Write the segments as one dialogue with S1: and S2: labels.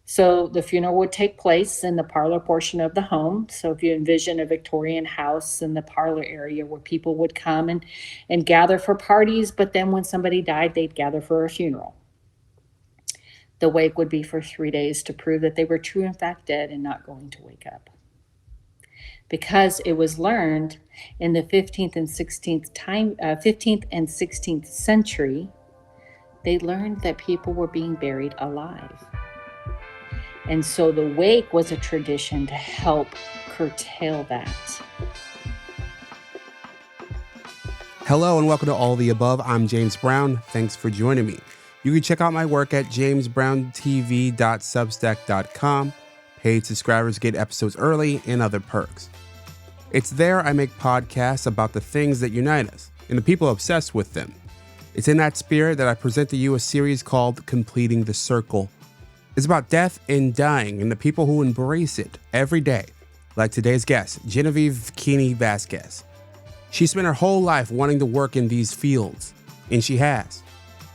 S1: So the funeral would take place in the parlor portion of the home. So if you envision a Victorian house in the parlor area where people would come and gather for parties, but then when somebody died, they'd gather for a funeral. The wake would be for 3 days to prove that they were true in fact dead and not going to wake up. Because it was learned in the 15th and 16th century, they learned that people were being buried alive. And so the wake was a tradition to help curtail that.
S2: Hello and welcome to All the Above. I'm James Brown. Thanks for joining me. You can check out my work at jamesbrowntv.substack.com. Paid subscribers get episodes early and other perks. It's there I make podcasts about the things that unite us and the people obsessed with them. It's in that spirit that I present to you a series called Completing the Circle. It's about death and dying and the people who embrace it every day, like today's guest, Genevieve Keeney Vasquez. She spent her whole life wanting to work in these fields, and she has.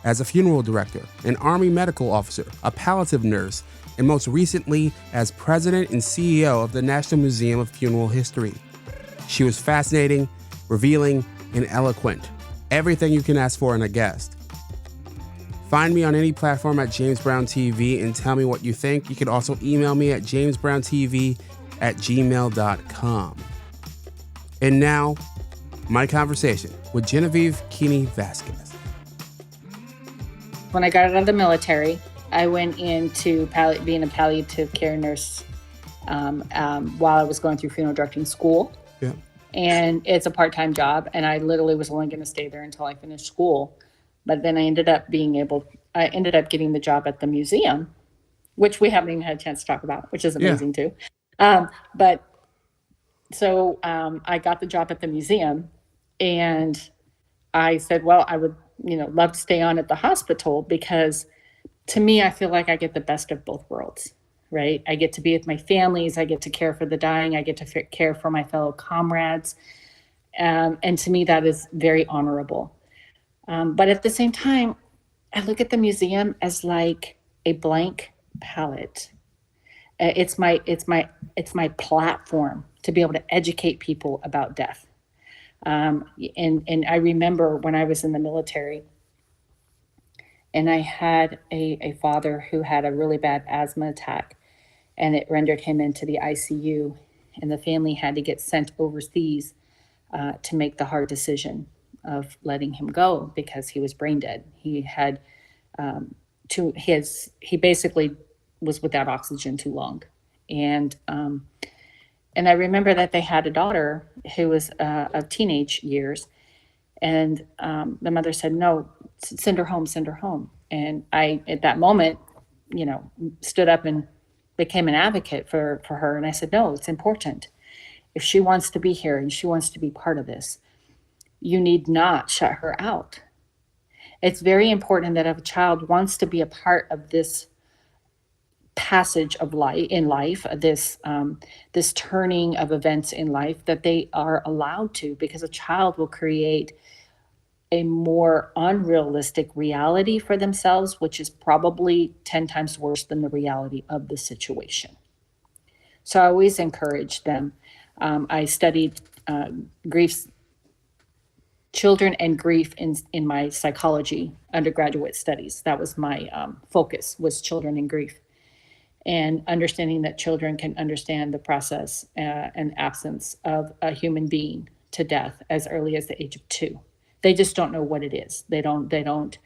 S2: As a funeral director, an Army medical officer, a palliative nurse, and most recently as president and CEO of the National Museum of Funeral History. She was fascinating, revealing, and eloquent. Everything you can ask for in a guest. Find me on any platform at James Brown TV and tell me what you think. You can also email me at jamesbrowntv@gmail.com. And now, my conversation with Genevieve Keeney Vasquez.
S1: When I got out of the military, I went into being a palliative care nurse while I was going through funeral directing school.
S2: Yeah.
S1: And it's a part-time job, and I literally was only going to stay there until I finished school. But then I ended up getting the job at the museum, which we haven't even had a chance to talk about, which is amazing too. But so I got the job at the museum, and I said, well, I would, love to stay on at the hospital, because to me, I feel like I get the best of both worlds, right? I get to be with my families. I get to care for the dying. I get to care for my fellow comrades. And to me, that is very honorable. But at the same time, I look at the museum as like a blank palette. It's my platform to be able to educate people about death. And I remember when I was in the military, and I had a father who had a really bad asthma attack, and it rendered him into the ICU, and the family had to get sent overseas to make the hard decision of letting him go because he was brain dead. He had he basically was without oxygen too long. And I remember that they had a daughter who was of teenage years, and the mother said, no, send her home. And I, at that moment, stood up and became an advocate for her. And I said, no, it's important. If she wants to be here and she wants to be part of this, you need not shut her out. It's very important that if a child wants to be a part of this passage of life in life, this turning of events in life, that they are allowed to, because a child will create a more unrealistic reality for themselves, which is probably 10 times worse than the reality of the situation. So I always encourage them. I studied children and grief in my psychology undergraduate studies. That was my focus, was children and grief, and understanding that children can understand the process and absence of a human being to death as early as the age of 2. They just don't know what it is. They don't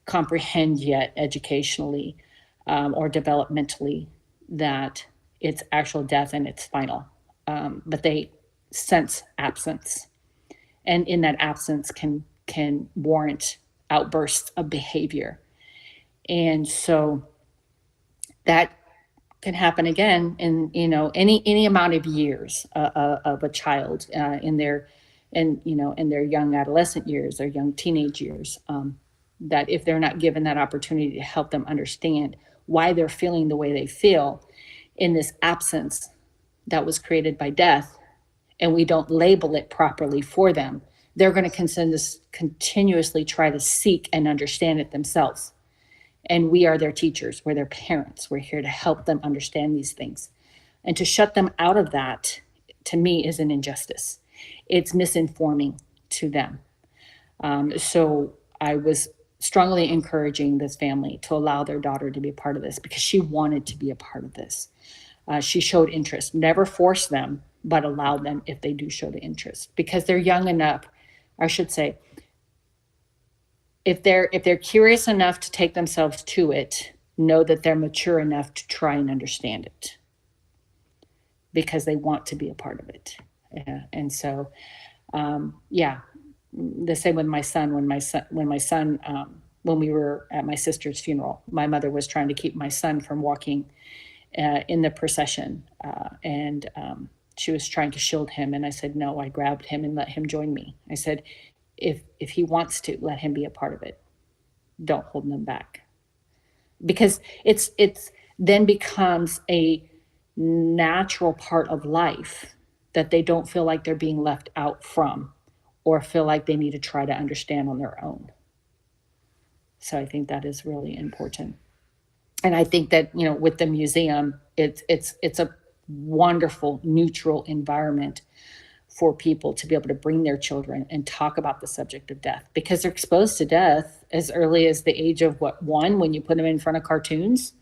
S1: comprehend yet educationally or developmentally that it's actual death and it's final. But they sense absence. And in that absence can warrant outbursts of behavior. And so that can happen again in any amount of years of a child in their young adolescent years or young teenage years, that if they're not given that opportunity to help them understand why they're feeling the way they feel in this absence that was created by death, and we don't label it properly for them, they're going to continuously try to seek and understand it themselves. And we are their teachers, we're their parents, we're here to help them understand these things. And to shut them out of that, to me, is an injustice. It's misinforming to them. So I was strongly encouraging this family to allow their daughter to be a part of this because she wanted to be a part of this. She showed interest, never forced them, but allowed them if they do show the interest because they're young enough. I should say, if they're curious enough to take themselves to it, know that they're mature enough to try and understand it because they want to be a part of it. And so, yeah, the same with my son. When we were at my sister's funeral, my mother was trying to keep my son from walking in the procession, and she was trying to shield him. And I said, no. I grabbed him and let him join me. I said, if he wants to, let him be a part of it. Don't hold them back, because it's then becomes a natural part of life that they don't feel like they're being left out from, or feel like they need to try to understand on their own. So I think that is really important. And I think that, with the museum, it's a wonderful neutral environment for people to be able to bring their children and talk about the subject of death, because they're exposed to death as early as the age of 1, when you put them in front of cartoons.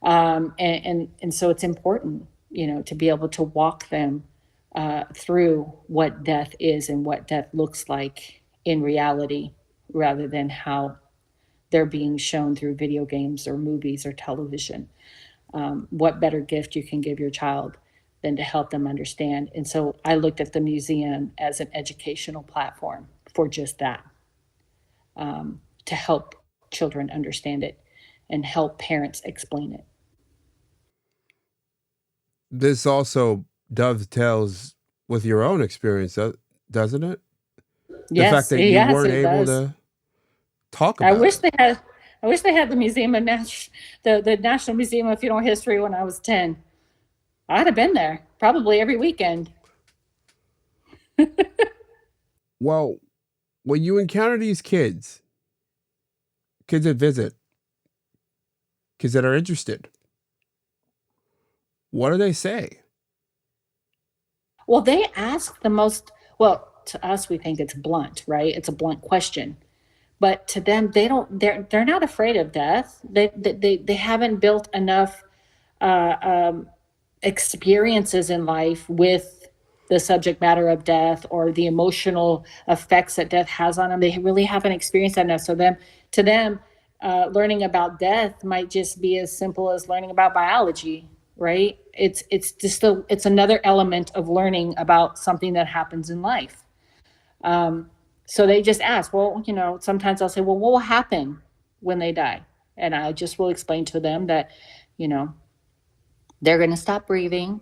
S1: And so it's important, to be able to walk them through what death is and what death looks like in reality, rather than how they're being shown through video games or movies or television. What better gift you can give your child than to help them understand? And so I looked at the museum as an educational platform for just that, to help children understand it and help parents explain it.
S2: This also dovetails with your own experience, doesn't it? The fact
S1: Yes,
S2: that you
S1: yes,
S2: weren't
S1: it
S2: able
S1: does.
S2: to talk
S1: I
S2: about
S1: wish
S2: it.
S1: they had. I wish they had the museum of the National Museum of Funeral History when I was 10. I'd have been there probably every weekend.
S2: Well, when you encounter these kids that visit, kids that are interested, what do they say?
S1: Well, they ask the most. Well, to us, we think it's blunt, right? It's a blunt question, but to them, they don't. They're not afraid of death. They haven't built enough uh, um, experiences in life with the subject matter of death or the emotional effects that death has on them. They really haven't experienced that enough. So to them, learning about death might just be as simple as learning about biology, right? It's just it's another element of learning about something that happens in life. So they just ask, well, sometimes I'll say, well, what will happen when they die? And I just will explain to them that, you know, they're going to stop breathing.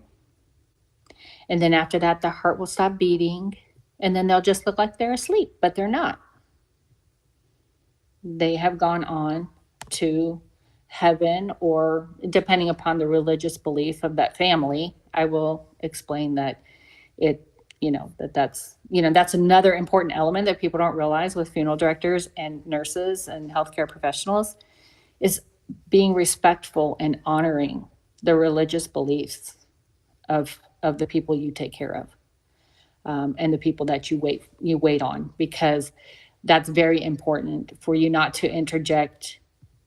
S1: And then after that, the heart will stop beating. And then they'll just look like they're asleep, but they're not. They have gone on to heaven, or depending upon the religious belief of that family, I will explain that it, that's another important element that people don't realize with funeral directors and nurses and healthcare professionals, is being respectful and honoring the religious beliefs of the people you take care of, and the people that you wait on, because that's very important for you not to interject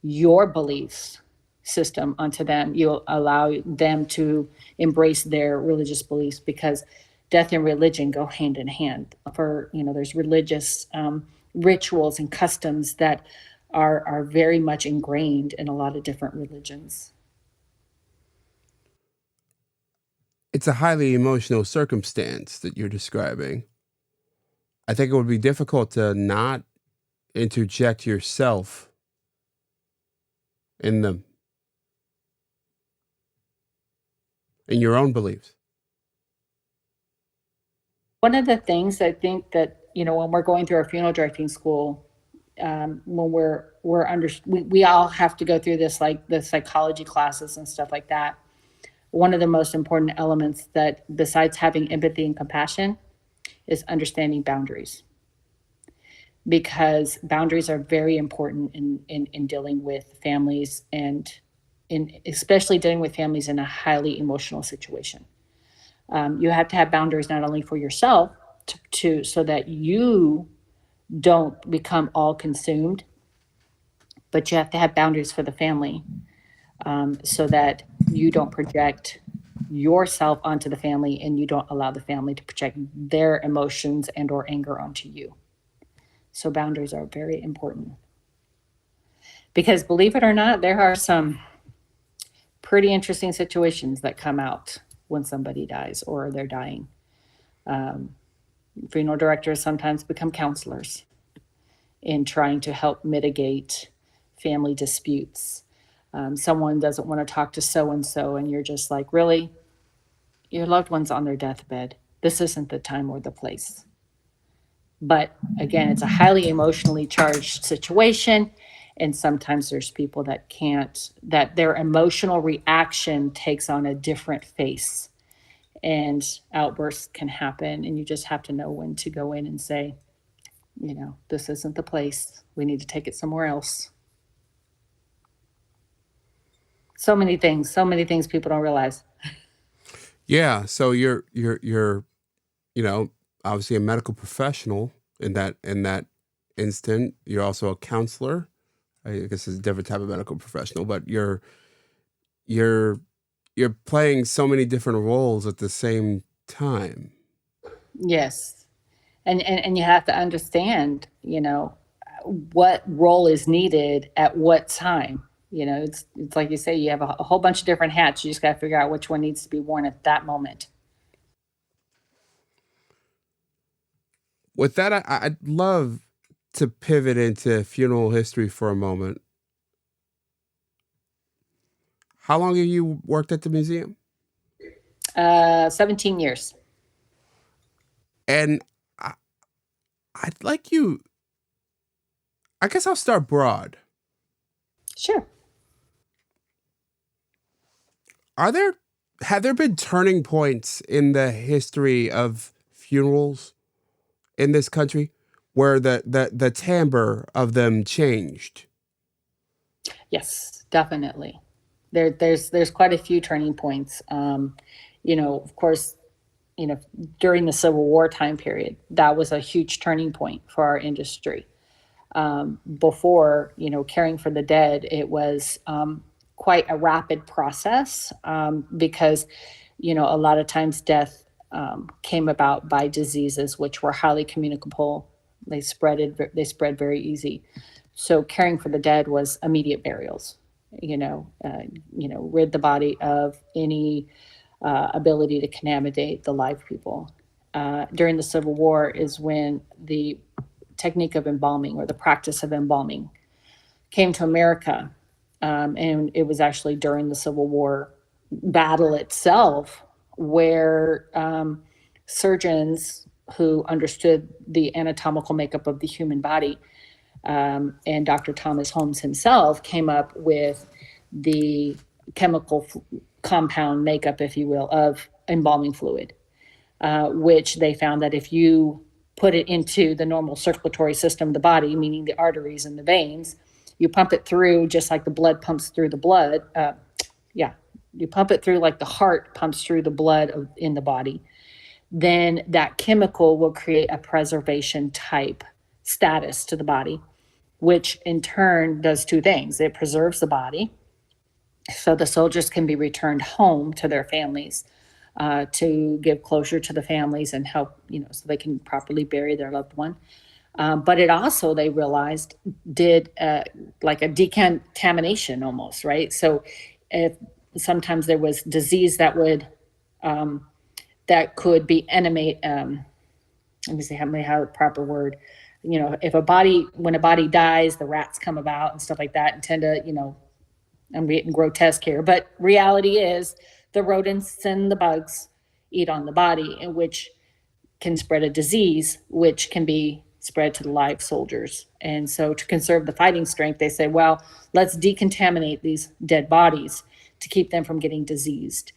S1: your beliefs system onto them. You allow them to embrace their religious beliefs, because death and religion go hand in hand. There's religious rituals and customs that are very much ingrained in a lot of different religions.
S2: It's a highly emotional circumstance that you're describing. I think it would be difficult to not interject yourself in your own beliefs.
S1: One of the things I think that, when we're going through our funeral directing school, when we all have to go through this, like the psychology classes and stuff like that. One of the most important elements, that besides having empathy and compassion, is understanding boundaries. because boundaries are very important in dealing with families, and especially dealing with families in a highly emotional situation. You have to have boundaries not only for yourself so that you don't become all consumed, but you have to have boundaries for the family, so that you don't project yourself onto the family, and you don't allow the family to project their emotions and or anger onto you. So boundaries are very important, because believe it or not, there are some pretty interesting situations that come out when somebody dies or they're dying. Funeral directors sometimes become counselors in trying to help mitigate family disputes. Someone doesn't want to talk to so and so, and you're just like, really? Your loved one's on their deathbed. This isn't the time or the place. But again, it's a highly emotionally charged situation. And sometimes there's people that can't, that their emotional reaction takes on a different face, and outbursts can happen. And you just have to know when to go in and say, this isn't the place. We need to take it somewhere else. So many things people don't realize.
S2: Yeah. So you're obviously a medical professional in that instant. You're also a counselor. I guess it's a different type of medical professional, but you're playing so many different roles at the same time.
S1: Yes. And you have to understand, what role is needed at what time. It's like you say, you have a whole bunch of different hats. You just got to figure out which one needs to be worn at that moment.
S2: With that, I'd love to pivot into funeral history for a moment. How long have you worked at the museum?
S1: 17 years.
S2: And I'd like you, I guess I'll start broad.
S1: Sure.
S2: Have there been turning points in the history of funerals in this country where the timbre of them changed?
S1: Yes, definitely. There's quite a few turning points. Of course, during the Civil War time period, that was a huge turning point for our industry. Before, caring for the dead, it was quite a rapid process, because, a lot of times death came about by diseases which were highly communicable. They spread very easy. So caring for the dead was immediate burials. Rid the body of any ability to contaminate the live people. During the Civil War is when the technique of embalming, or the practice of embalming, came to America. And it was actually during the Civil War battle itself where surgeons who understood the anatomical makeup of the human body, and Dr. Thomas Holmes himself came up with the chemical compound makeup, if you will, of embalming fluid, which they found that if you put it into the normal circulatory system of the body, meaning the arteries and the veins, you pump it through just like the blood pumps through the blood. You pump it through like the heart pumps through the blood in the body. Then that chemical will create a preservation type status to the body, which in turn does two things. It preserves the body so the soldiers can be returned home to their families, to give closure to the families and help, so they can properly bury their loved one. But it also, they realized, did like a decontamination almost, right? So if sometimes there was disease that could be animate, let me see how the proper word, if when a body dies, the rats come about and stuff like that and tend to, I'm getting grotesque here, but reality is the rodents and the bugs eat on the body, and which can spread a disease, which can be spread to the live soldiers. And so to conserve the fighting strength, they say, well, let's decontaminate these dead bodies to keep them from getting diseased.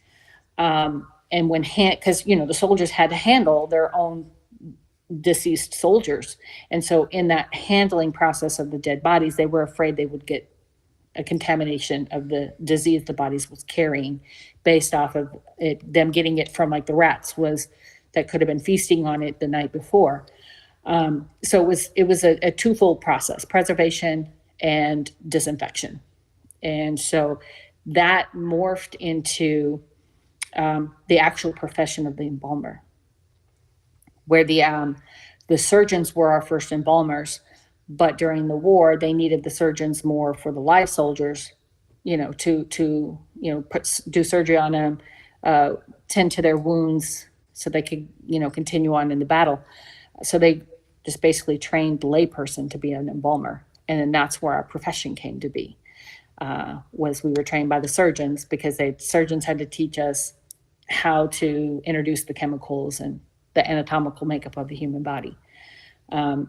S1: And because, the soldiers had to handle their own deceased soldiers. And so in that handling process of the dead bodies, they were afraid they would get a contamination of the disease the bodies was carrying based off of it, them getting it from like the rats was that could have been feasting on it the night before. So it was a twofold process: preservation and disinfection. And so that morphed into the actual profession of the embalmer, where the surgeons were our first embalmers, but during the war they needed the surgeons more for the live soldiers, to do surgery on them, tend to their wounds so they could continue on in the battle. So they just basically trained the layperson to be an embalmer, and then that's where our profession came to be. Was we were trained by the surgeons because surgeons had to teach us how to introduce the chemicals and the anatomical makeup of the human body.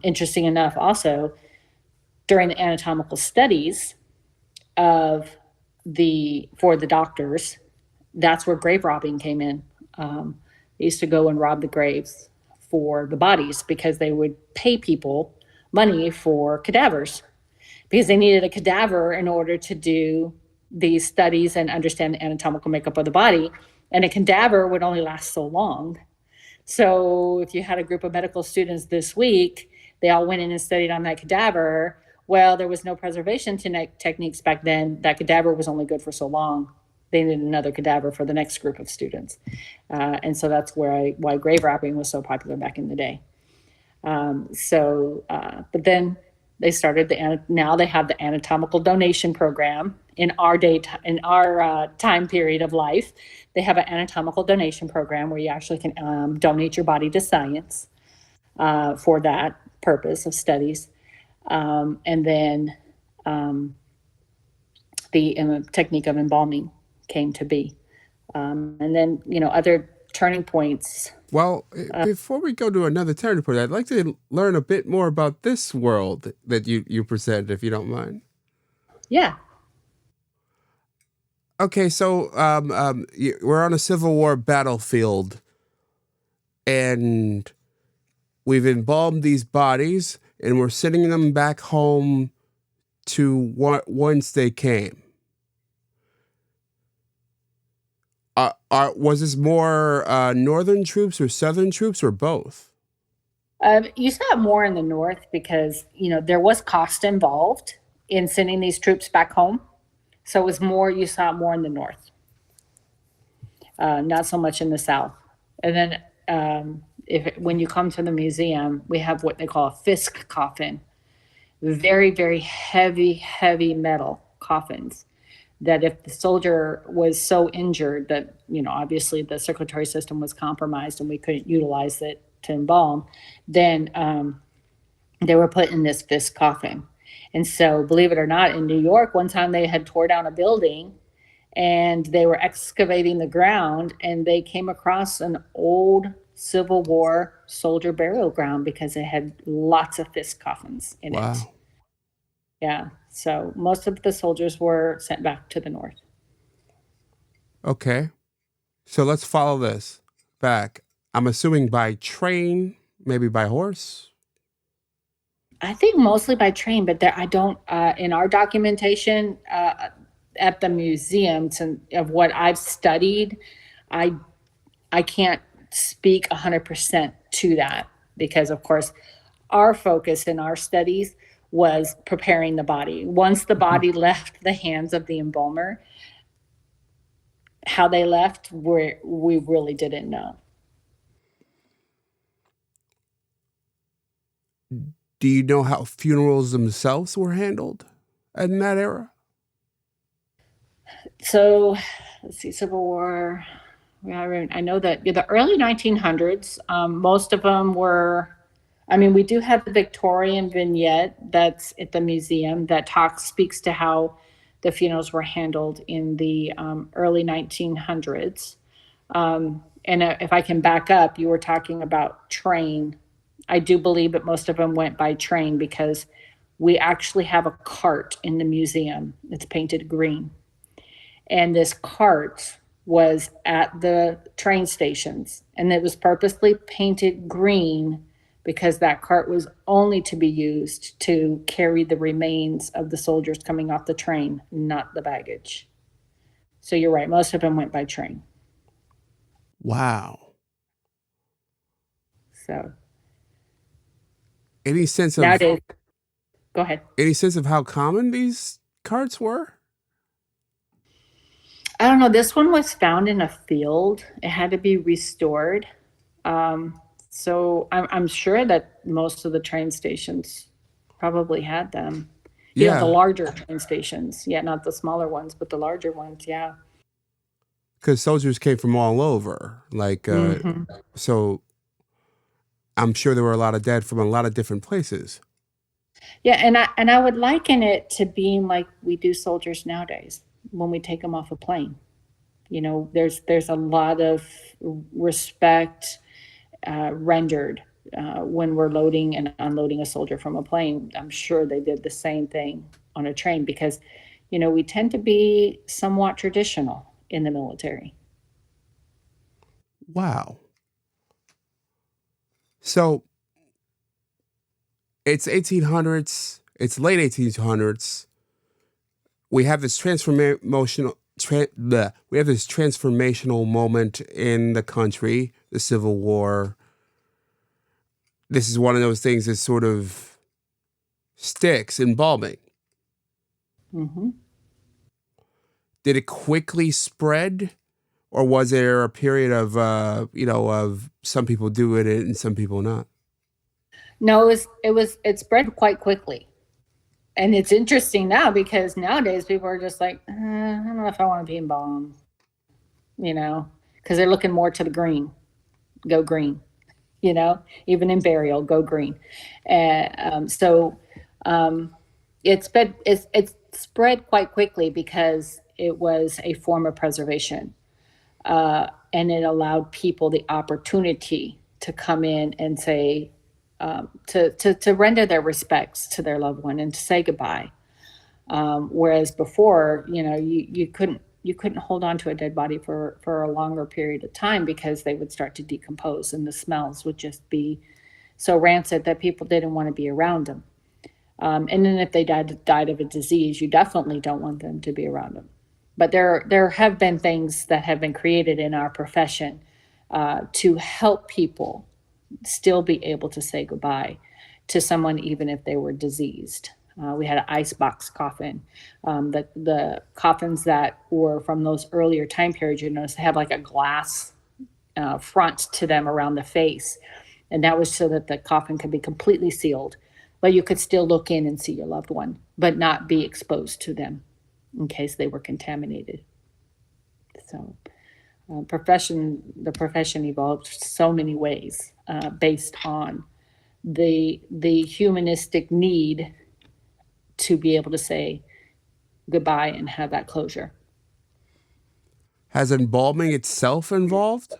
S1: Interesting enough, also, during the anatomical studies for the doctors, that's where grave robbing came in. They used to go and rob the graves for the bodies because they would pay people money for cadavers, because they needed a cadaver in order to do these studies and understand the anatomical makeup of the body. And a cadaver would only last so long. So if you had a group of medical students this week, they all went in and studied on that cadaver. Well, there was no preservation techniques back then. That cadaver was only good for so long. They needed another cadaver for the next group of students. And so that's why grave robbing was so popular back in the day. But then they started now they have the anatomical donation program in our time period of life. They have an anatomical donation program where you actually can donate your body to science for that purpose of studies. And then the technique of embalming came to be. And then, other turning points.
S2: Well, before we go to another turning point, I'd like to learn a bit more about this world that you presented, if you don't mind.
S1: Yeah.
S2: Okay, so we're on a Civil War battlefield, and we've embalmed these bodies, and we're sending them back home to whence they came. Was this more northern troops or southern troops or both?
S1: You saw it more in the north because, there was cost involved in sending these troops back home. So it was you saw it more in the north, not so much in the south. And then when you come to the museum, we have what they call a Fiske coffin. Very, very heavy, heavy metal coffins that if the soldier was so injured that, obviously the circulatory system was compromised and we couldn't utilize it to embalm, then they were put in this Fiske coffin. And so, believe it or not, in New York, one time they had tore down a building and they were excavating the ground and they came across an old Civil War soldier burial ground because it had lots of Fiske coffins in it. Yeah. So most of the soldiers were sent back to the north.
S2: Okay. So let's follow this back. I'm assuming by train, maybe by horse?
S1: I think mostly by train, but I don't, in our documentation at the museum of what I've studied, I can't speak 100% to that because, of course, our focus in our studies was preparing the body. Once the body left the hands of the embalmer, how they left, we really didn't know.
S2: Do you know how funerals themselves were handled in that era?
S1: So, let's see, Civil War. I know that the early 1900s, most of them were, we do have the Victorian vignette that's at the museum that speaks to how the funerals were handled in the early 1900s. And if I can back up, you were talking about train. I do believe that most of them went by train because we actually have a cart in the museum. It's painted green. And this cart was at the train stations, and it was purposely painted green because that cart was only to be used to carry the remains of the soldiers coming off the train, not the baggage. So you're right, most of them went by train.
S2: Wow.
S1: So
S2: Any sense of
S1: nowadays, go ahead.
S2: how common these carts were?
S1: I don't know. This one was found in a field. It had to be restored. So I'm sure that most of the train stations probably had them. You know, the
S2: Yeah,
S1: larger train stations. Yeah, not the smaller ones, but the larger ones. Yeah.
S2: because soldiers came from all over. Like,
S1: Hmm.
S2: so I'm sure there were a lot of dead from a lot of different places.
S1: Yeah, and I would liken it to being like we do soldiers nowadays when we take them off a plane. You know, there's a lot of respect rendered when we're loading and unloading a soldier from a plane. I'm sure they did the same thing on a train because, you know, we tend to be somewhat traditional in the military.
S2: Wow. So it's 1800s. It's late 1800s. We have this we have this transformational moment in the country, the Civil War. This is one of those things that sort of sticks, embalming.
S1: Hmm.
S2: Did it quickly spread, or was there a period of of some people do it and some people not?
S1: No, it spread quite quickly. And it's interesting now because nowadays people are just like, I don't know if I want to be embalmed, you know, because they're looking more to the green, go green, you know, even in burial, go green. And so it spread quite quickly because it was a form of preservation, and it allowed people the opportunity to come in and say, to render their respects to their loved one and to say goodbye. Whereas before, you know, you couldn't hold on to a dead body for a longer period of time because they would start to decompose and the smells would just be so rancid that people didn't want to be around them. And then if they died of a disease, you definitely don't want them to be around them. But there have been things that have been created in our profession to help people still be able to say goodbye to someone, even if they were diseased. We had an icebox coffin. The coffins that were from those earlier time periods, you notice they have like a glass front to them around the face. And that was so that the coffin could be completely sealed, but you could still look in and see your loved one, but not be exposed to them in case they were contaminated. So the profession evolved so many ways based on the humanistic need to be able to say goodbye and have that closure.
S2: Has embalming itself involved?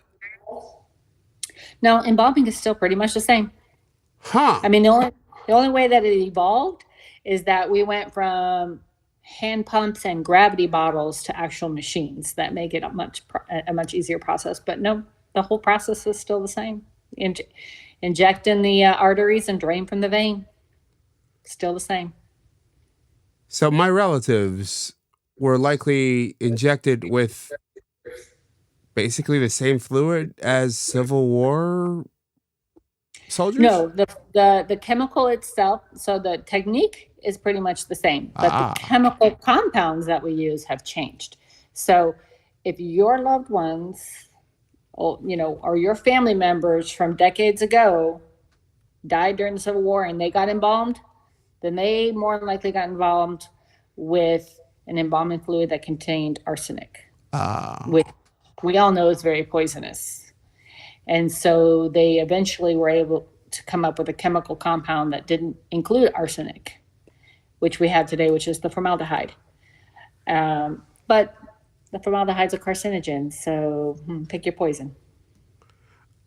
S1: Now, embalming is still pretty much the same.
S2: Huh.
S1: I mean, the only way that it evolved is that we went from hand pumps and gravity bottles to actual machines that make it a much easier process. But no, the whole process is still the same. Inject in the arteries and drain from the vein. Still the same.
S2: So my relatives were likely injected with basically the same fluid as Civil War soldiers?
S1: No, the chemical itself, so the technique is pretty much the same, but the
S2: Ah.
S1: chemical compounds that we use have changed. So if your loved ones, or your family members from decades ago died during the Civil War and they got embalmed, then they more than likely got embalmed with an embalming fluid that contained arsenic,
S2: Ah.
S1: which we all know is very poisonous. And so they eventually were able to come up with a chemical compound that didn't include arsenic, which we have today, which is the formaldehyde. But the formaldehyde's a carcinogen, so pick your poison.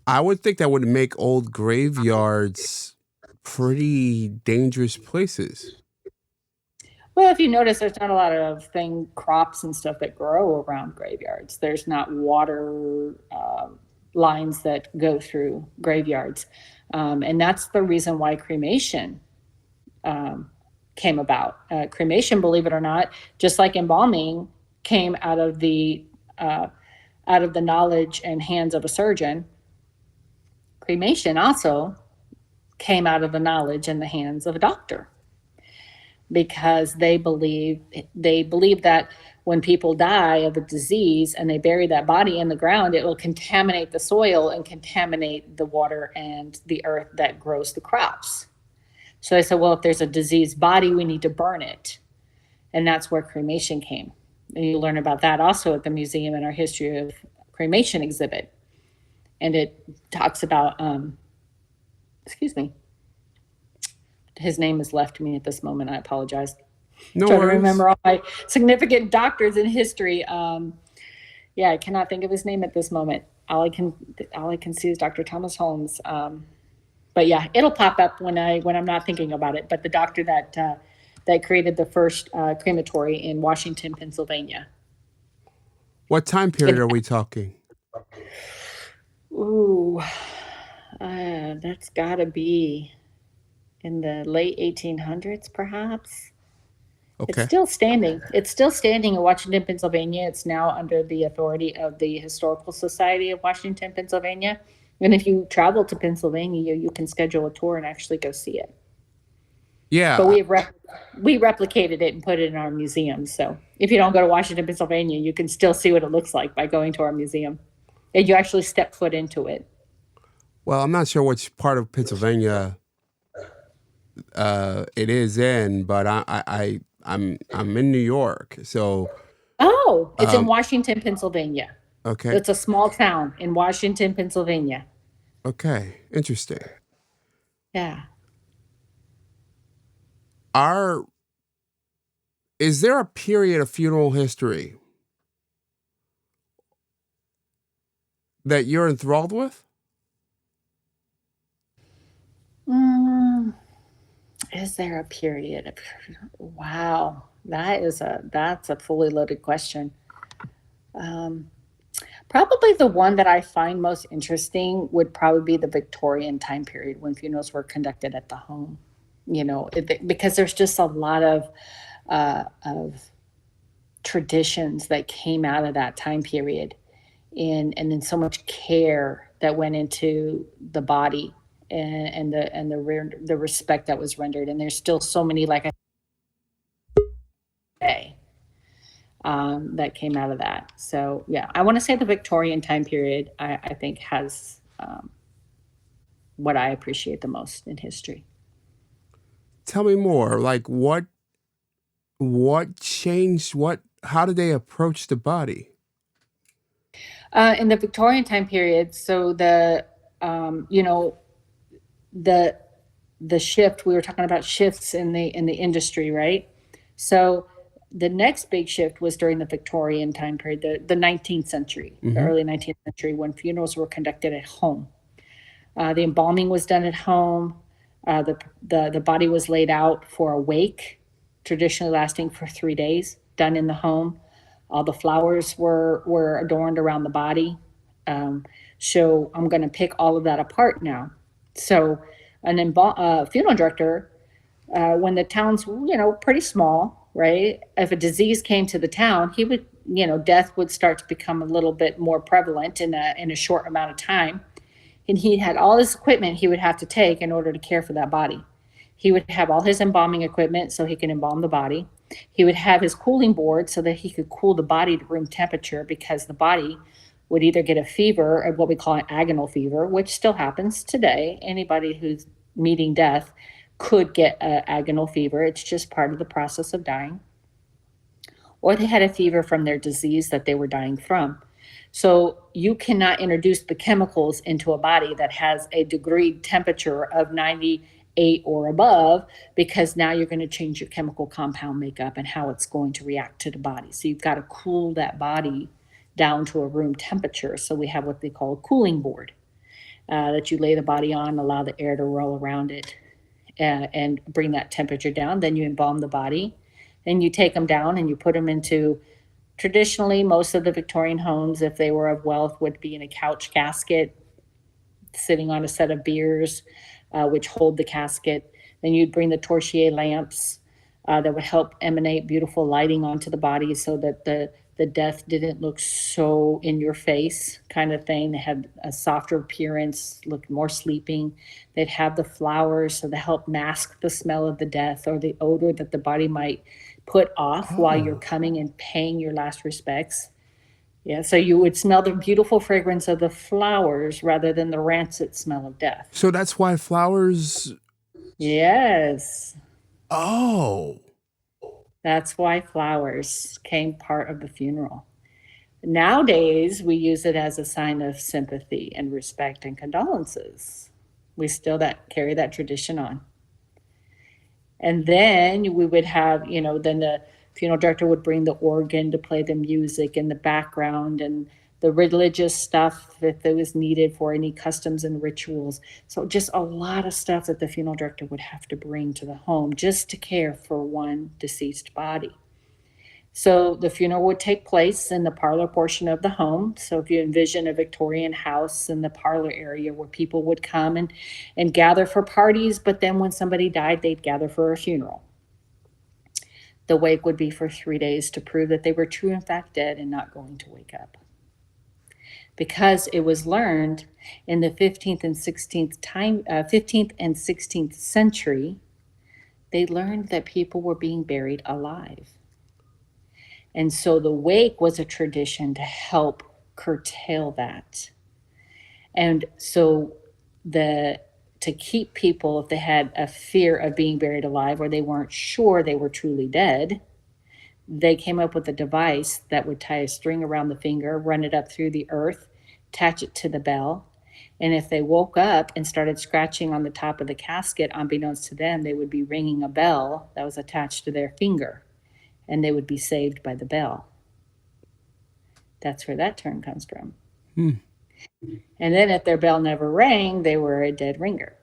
S2: I would think that would make old graveyards pretty dangerous places.
S1: Well, if you notice, there's not a lot of crops and stuff that grow around graveyards. There's not water, lines that go through graveyards. And that's the reason why cremation came about. Cremation, believe it or not, just like embalming, came out of the knowledge and hands of a surgeon. Cremation also came out of the knowledge and the hands of a doctor, because they believe that when people die of a disease and they bury that body in the ground, it will contaminate the soil and contaminate the water and the earth that grows the crops. So they said, well, if there's a diseased body, we need to burn it. And that's where cremation came. And you learn about that also at the museum in our history of cremation exhibit. And it talks about, his name has left me at this moment. I apologize.
S2: No
S1: Trying to
S2: worries.
S1: remember all my significant doctors in history. I cannot think of his name at this moment. All I can see is Dr. Thomas Holmes. But yeah, it'll pop up when I'm not thinking about it. But the doctor that created the first crematory in Washington, Pennsylvania.
S2: What time period are we talking?
S1: Ooh, that's got to be in the late 1800s, perhaps.
S2: Okay.
S1: It's still standing. It's still standing in Washington, Pennsylvania. It's now under the authority of the Historical Society of Washington, Pennsylvania. And if you travel to Pennsylvania, you can schedule a tour and actually go see it.
S2: Yeah.
S1: But we replicated it and put it in our museum. So if you don't go to Washington, Pennsylvania, you can still see what it looks like by going to our museum. And you actually step foot into it.
S2: Well, I'm not sure which part of Pennsylvania it is in, but I'm in New York, so.
S1: Oh, it's in Washington, Pennsylvania.
S2: Okay.
S1: It's a small town in Washington, Pennsylvania.
S2: Okay, interesting.
S1: Yeah.
S2: Is there a period of funeral history that you're enthralled with?
S1: Is there a period of, wow, that's a fully loaded question. Probably the one that I find most interesting would probably be the Victorian time period, when funerals were conducted at the home. Because there's just a lot of traditions that came out of that time period, and then so much care that went into the body, and the respect that was rendered. And there's still so many, like I say, that came out of that. So yeah, I want to say the Victorian time period, I think has what I appreciate the most in history.
S2: Tell me more. Like what changed? How did they approach the body?
S1: In the Victorian time period, so the shift, we were talking about shifts in the industry, right? So the next big shift was during the Victorian time period, the 19th century, the early 19th century, when funerals were conducted at home. The embalming was done at home. The body was laid out for a wake, traditionally lasting for 3 days, done in the home. All the flowers were adorned around the body. So I'm going to pick all of that apart now. So a funeral director, when the town's, pretty small, right? If a disease came to the town, he would, death would start to become a little bit more prevalent in a short amount of time. And he had all this equipment he would have to take in order to care for that body. He would have all his embalming equipment so he can embalm the body. He would have his cooling board so that he could cool the body to room temperature, because the body would either get a fever, or what we call an agonal fever, which still happens today. Anybody who's meeting death could get an agonal fever. It's just part of the process of dying. Or they had a fever from their disease that they were dying from. So you cannot introduce the chemicals into a body that has a degree temperature of 98 or above, because now you're going to change your chemical compound makeup and how it's going to react to the body. So you've got to cool that body down to a room temperature. So we have what they call a cooling board that you lay the body on, allow the air to roll around it, and bring that temperature down. Then you embalm the body, and you take them down and you put them into Traditionally, most of the Victorian homes, if they were of wealth, would be in a couch casket sitting on a set of biers, which hold the casket. Then you'd bring the torchlier lamps that would help emanate beautiful lighting onto the body so that the death didn't look so in your face kind of thing. They had a softer appearance, looked more sleeping. They'd have the flowers so to help mask the smell of the death or the odor that the body might put off while you're coming and paying your last respects. Yeah, so you would smell the beautiful fragrance of the flowers rather than the rancid smell of death.
S2: So that's why flowers.
S1: Yes.
S2: Oh.
S1: That's why flowers came part of the funeral. Nowadays, we use it as a sign of sympathy and respect and condolences. We still carry that tradition on. And then we would have, then the funeral director would bring the organ to play the music in the background and the religious stuff if it was needed for any customs and rituals. So just a lot of stuff that the funeral director would have to bring to the home just to care for one deceased body. So the funeral would take place in the parlor portion of the home. So if you envision a Victorian house in the parlor area where people would come and gather for parties, but then when somebody died, they'd gather for a funeral. The wake would be for 3 days to prove that they were true in fact dead and not going to wake up. Because it was learned in the 15th and 16th century, they learned that people were being buried alive. And so the wake was a tradition to help curtail that. And so to keep people, if they had a fear of being buried alive or they weren't sure they were truly dead, they came up with a device that would tie a string around the finger, run it up through the earth, attach it to the bell. And if they woke up and started scratching on the top of the casket, unbeknownst to them, they would be ringing a bell that was attached to their finger. And they would be saved by the bell. That's where that term comes from. And then if their bell never rang, they were a dead ringer.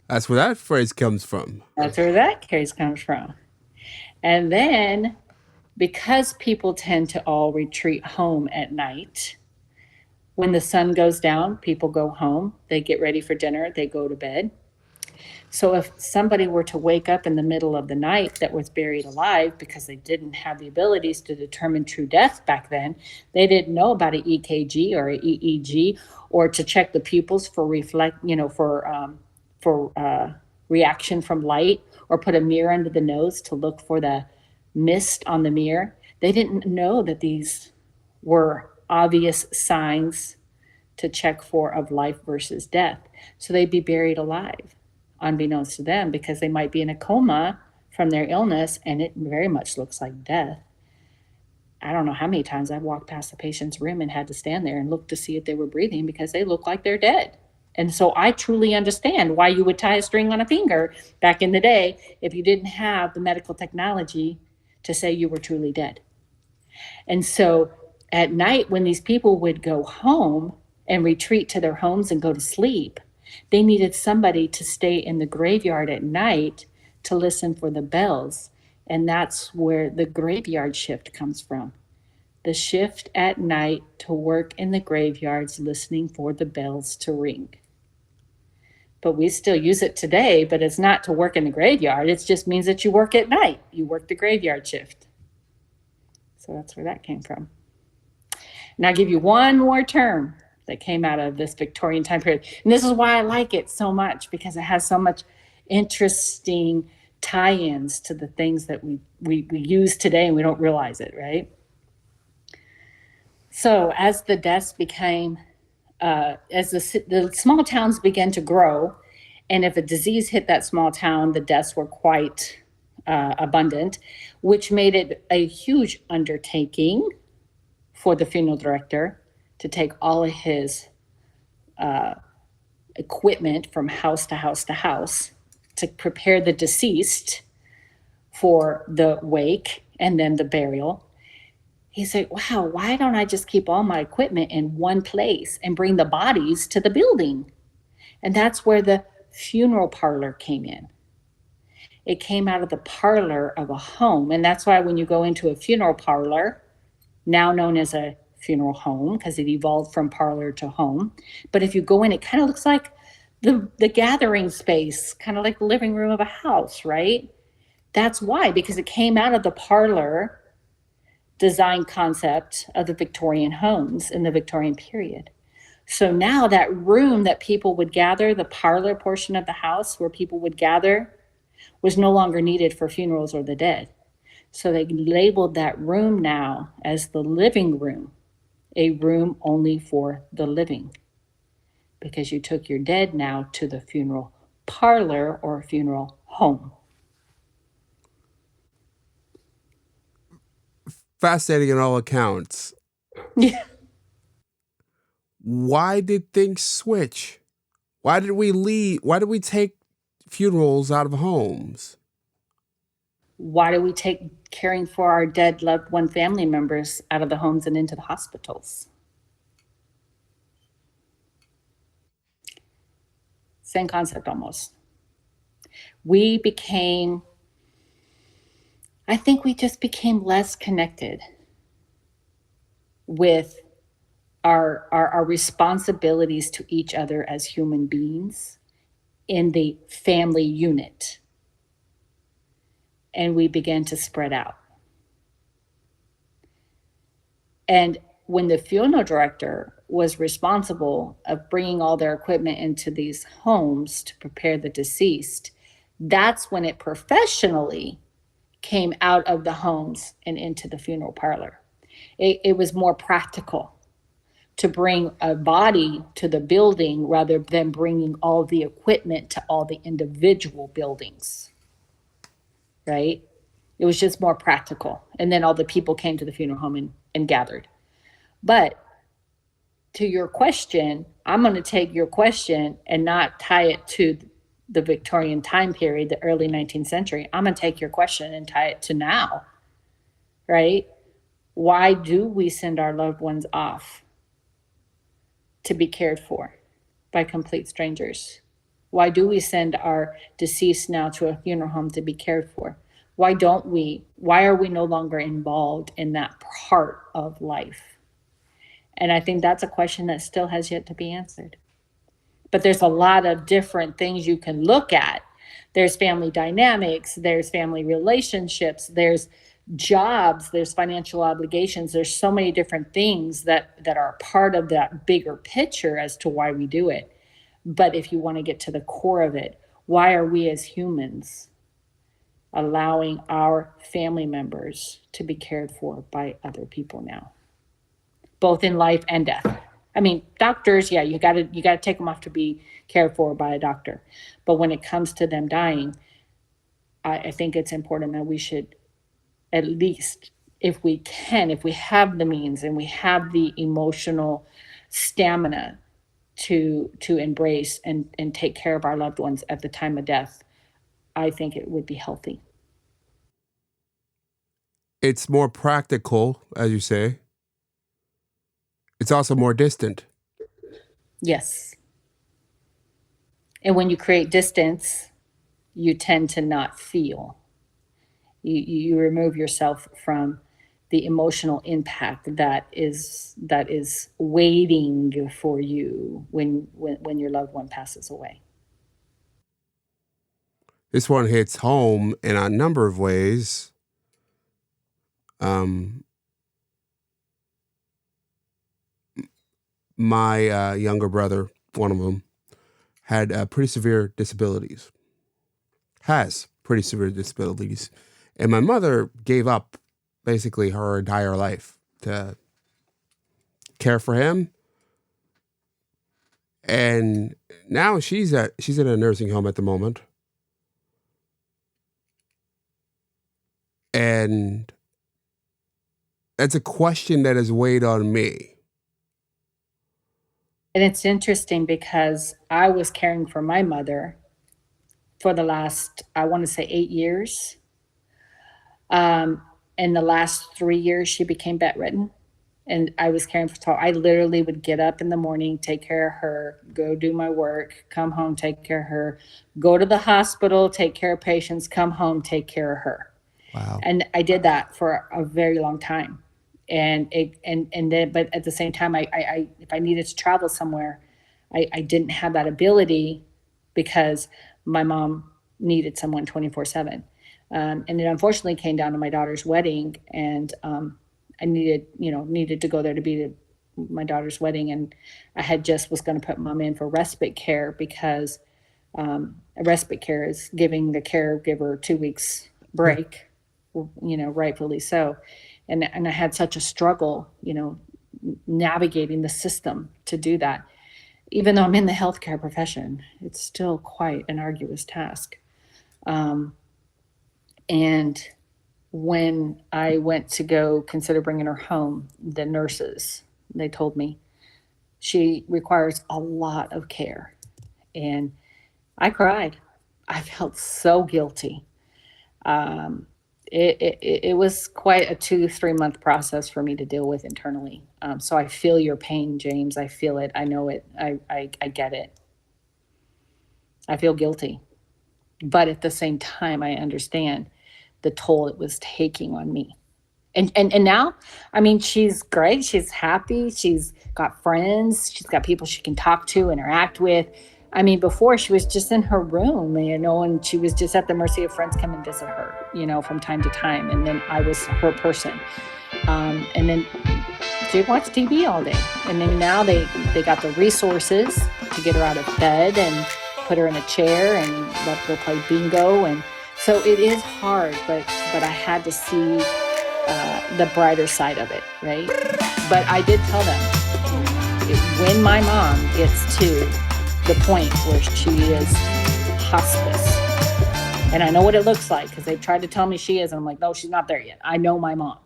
S2: That's where that phrase comes from.
S1: That's where that phrase comes from. And then, because people tend to all retreat home at night, when the sun goes down, people go home, they get ready for dinner, they go to bed. So if somebody were to wake up in the middle of the night that was buried alive because they didn't have the abilities to determine true death back then, they didn't know about an EKG or an EEG or to check the pupils for reaction from light or put a mirror under the nose to look for the mist on the mirror. They didn't know that these were obvious signs to check for of life versus death. So they'd be buried alive, unbeknownst to them, because they might be in a coma from their illness and it very much looks like death. I don't know how many times I've walked past the patient's room and had to stand there and look to see if they were breathing because they look like they're dead. And so I truly understand why you would tie a string on a finger back in the day if you didn't have the medical technology to say you were truly dead. And so at night, when these people would go home and retreat to their homes and go to sleep, they needed somebody to stay in the graveyard at night to listen for the bells. And that's where the graveyard shift comes from. The shift at night to work in the graveyards, listening for the bells to ring. But we still use it today, but it's not to work in the graveyard. It just means that you work at night. You work the graveyard shift. So that's where that came from. And I'll give you one more term that came out of this Victorian time period. And this is why I like it so much, because it has so much interesting tie-ins to the things that we use today and we don't realize it, right? So as the deaths became, as the small towns began to grow, and if a disease hit that small town, the deaths were quite abundant, which made it a huge undertaking for the funeral director to take all of his equipment from house to house to house to prepare the deceased for the wake and then the burial. He said, wow, why don't I just keep all my equipment in one place and bring the bodies to the building? And that's where the funeral parlor came in. It came out of the parlor of a home. And that's why when you go into a funeral parlor, now known as a funeral home, because it evolved from parlor to home. But if you go in, it kind of looks like the gathering space, kind of like the living room of a house, right? That's why, because it came out of the parlor design concept of the Victorian homes in the Victorian period. So now that room that people would gather, the parlor portion of the house where people would gather, was no longer needed for funerals or the dead. So they labeled that room now as the living room, a room only for the living, because you took your dead now to the funeral parlor or funeral home.
S2: Fascinating on all accounts.
S1: Yeah.
S2: Why did things switch? Why did we leave? Why did we take funerals out of homes?
S1: Why do we take caring for our dead loved one family members out of the homes and into the hospitals? Same concept almost. I think we just became less connected with our responsibilities to each other as human beings in the family unit. And we began to spread out. And when the funeral director was responsible of bringing all their equipment into these homes to prepare the deceased, that's when it professionally came out of the homes and into the funeral parlor. It was more practical to bring a body to the building rather than bringing all the equipment to all the individual buildings, right? It was just more practical. And then all the people came to the funeral home and gathered. But to your question, I'm going to take your question and not tie it to the Victorian time period, the early 19th century. I'm going to take your question and tie it to now, right? Why do we send our loved ones off to be cared for by complete strangers? Why do we send our deceased now to a funeral home to be cared for? Why don't we? Why are we no longer involved in that part of life? And I think that's a question that still has yet to be answered. But there's a lot of different things you can look at. There's family dynamics, there's family relationships, there's jobs, there's financial obligations. There's so many different things that are part of that bigger picture as to why we do it. But if you want to get to the core of it, why are we as humans allowing our family members to be cared for by other people now, both in life and death? I mean, doctors, yeah, you got to take them off to be cared for by a doctor. But when it comes to them dying, I think it's important that we should, at least if we can, if we have the means and we have the emotional stamina to embrace and take care of our loved ones at the time of death, I think it would be healthy.
S2: It's more practical, as you say. It's also more distant.
S1: Yes. And when you create distance, you tend to not feel. You remove yourself from the emotional impact that is waiting for you when your loved one passes away.
S2: This one hits home in a number of ways. My younger brother, one of them, had pretty severe disabilities. Has pretty severe disabilities. And my mother gave up basically her entire life to care for him. And now she's in a nursing home at the moment. And that's a question that has weighed on me.
S1: And it's interesting because I was caring for my mother for the last, I want to say 8 years. In the last 3 years, she became bedridden. And I was caring for 12. I literally would get up in the morning, take care of her, go do my work, come home, take care of her, go to the hospital, take care of patients, come home, take care of her.
S2: Wow.
S1: And I did that for a very long time. And then, but at the same time, I if I needed to travel somewhere, I didn't have that ability because my mom needed someone 24/7. And it unfortunately came down to my daughter's wedding, and I needed to go there to be my daughter's wedding, and I was going to put mom in for respite care because respite care is giving the caregiver 2 weeks break, rightfully so. And I had such a struggle, navigating the system to do that. Even though I'm in the healthcare profession, it's still quite an arduous task. And when I went to go consider bringing her home, the nurses, they told me she requires a lot of care. And I cried. I felt so guilty. It was quite a 2-3 month process for me to deal with internally. So I feel your pain, James. I feel it. I know it. I get it. I feel guilty. But at the same time, I understand the toll it was taking on me. And now, I mean, she's great. She's happy. She's got friends. She's got people she can talk to, interact with. I mean, before she was just in her room, and she was just at the mercy of friends come and visit her, from time to time. And then I was her person. And then she watched TV all day. And then now they got the resources to get her out of bed and put her in a chair and let her go play bingo. And so it is hard, but I had to see the brighter side of it, right? But I did tell them, when my mom gets to the point where she is hospice, and I know what it looks like because they've tried to tell me she is, and I'm like, no, she's not there yet. I know my mom.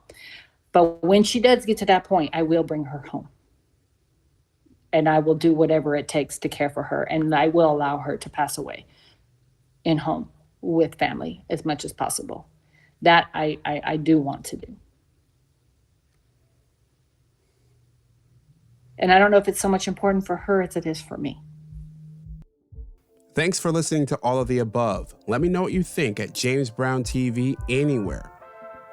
S1: But when she does get to that point, I will bring her home. And I will do whatever it takes to care for her. And I will allow her to pass away in home with family as much as possible. That I do want to do. And I don't know if it's so much important for her as it is for me.
S2: Thanks for listening to all of the above. Let me know what you think at James Brown TV anywhere.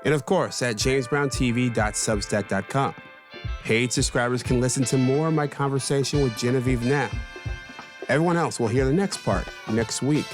S2: And of course, at jamesbrowntv.substack.com. Paid subscribers can listen to more of my conversation with Genevieve now. Everyone else will hear the next part next week.